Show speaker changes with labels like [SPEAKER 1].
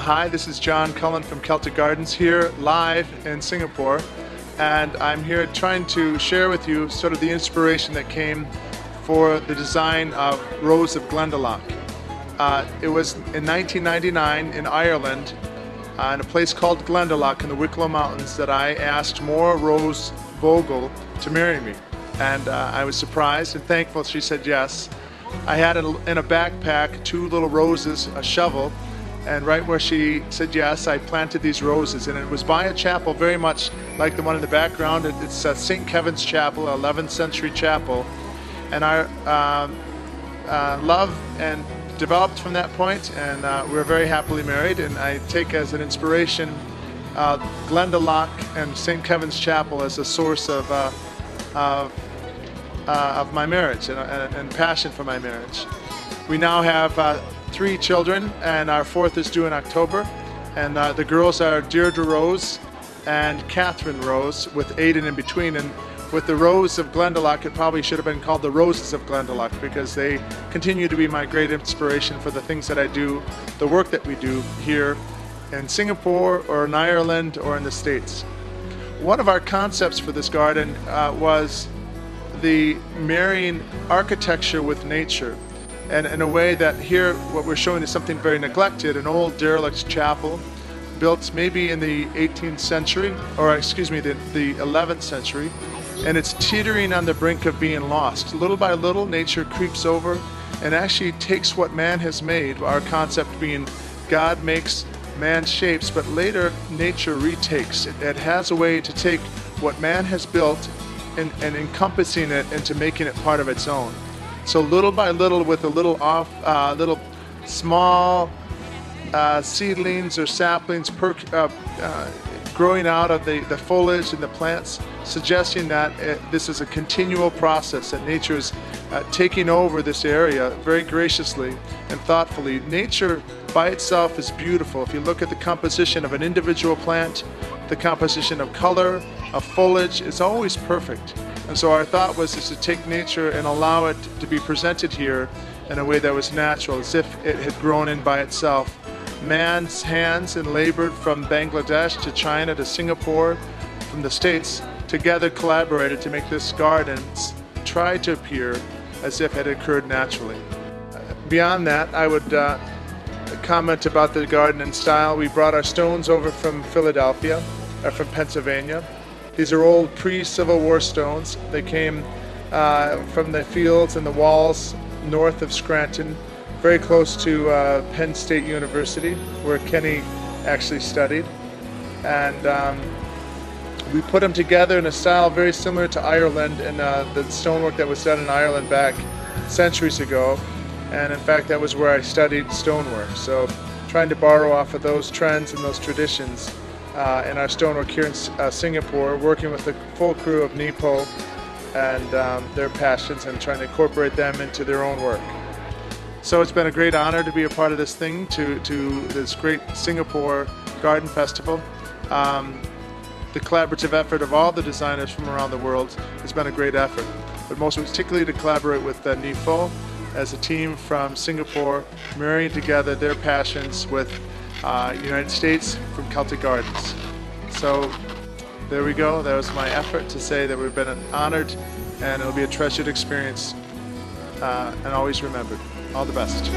[SPEAKER 1] Hi, this is John Cullen from Celtic Gardens here live in Singapore, and I'm here trying to share with you sort of the inspiration that came for the design of Rose of Glendalough. It was in 1999 in Ireland, in a place called Glendalough in the Wicklow Mountains, that I asked Maura Rose Vogel to marry me. And I was surprised and thankful she said yes. I had in a backpack 2 little roses, a shovel, and right where she said yes, I planted these roses. And it was by a chapel very much like the one in the background. It's St. Kevin's Chapel, 11th century chapel. And our love and developed from that point, and we're very happily married. And I take as an inspiration Glendalough and St. Kevin's Chapel as a source of my marriage and passion for my marriage. We now have 3 children, and our 4th is due in October. And the girls are Deirdre Rose and Catherine Rose, with Aidan in between. And with the Rose of Glendalough, it probably should have been called the Roses of Glendalough, because they continue to be my great inspiration for the things that I do, the work that we do here in Singapore or in Ireland or in the States. One of our concepts for this garden was the marrying architecture with nature. And in a way that here what we're showing is something very neglected, an old derelict chapel built maybe in the 18th century, or excuse me, the 11th century, and it's teetering on the brink of being lost. Little by little, nature creeps over and actually takes what man has made, our concept being God makes man shapes, but later nature retakes. It has a way to take what man has built and encompassing it into making it part of its own. So little by little, with a little small seedlings or saplings growing out of the foliage and the plants, suggesting that this is a continual process, that nature is taking over this area very graciously and thoughtfully. Nature by itself is beautiful. If you look at the composition of an individual plant, the composition of color, of foliage, is always perfect. And so our thought was to take nature and allow it to be presented here in a way that was natural, as if it had grown in by itself. Man's hands and labored from Bangladesh to China to Singapore, from the States, together collaborated to make this garden try to appear as if it had occurred naturally. Beyond that, I would comment about the garden and style. We brought our stones over from Philadelphia, or from Pennsylvania. These are old pre-Civil War stones. They came from the fields and the walls north of Scranton, very close to Penn State University, where Kenny actually studied. And we put them together in a style very similar to Ireland and the stonework that was done in Ireland back centuries ago. And in fact, that was where I studied stonework. So trying to borrow off of those trends and those traditions in our stonework here in Singapore, working with the full crew of Nipo and their passions, and trying to incorporate them into their own work. So it's been a great honor to be a part of this thing, to this great Singapore Garden Festival. The collaborative effort of all the designers from around the world has been a great effort, but most particularly to collaborate with Nipo as a team from Singapore, marrying together their passions with United States from Celtic Gardens. So there we go. That was my effort to say that we've been honored, and it'll be a treasured experience and always remembered. All the best.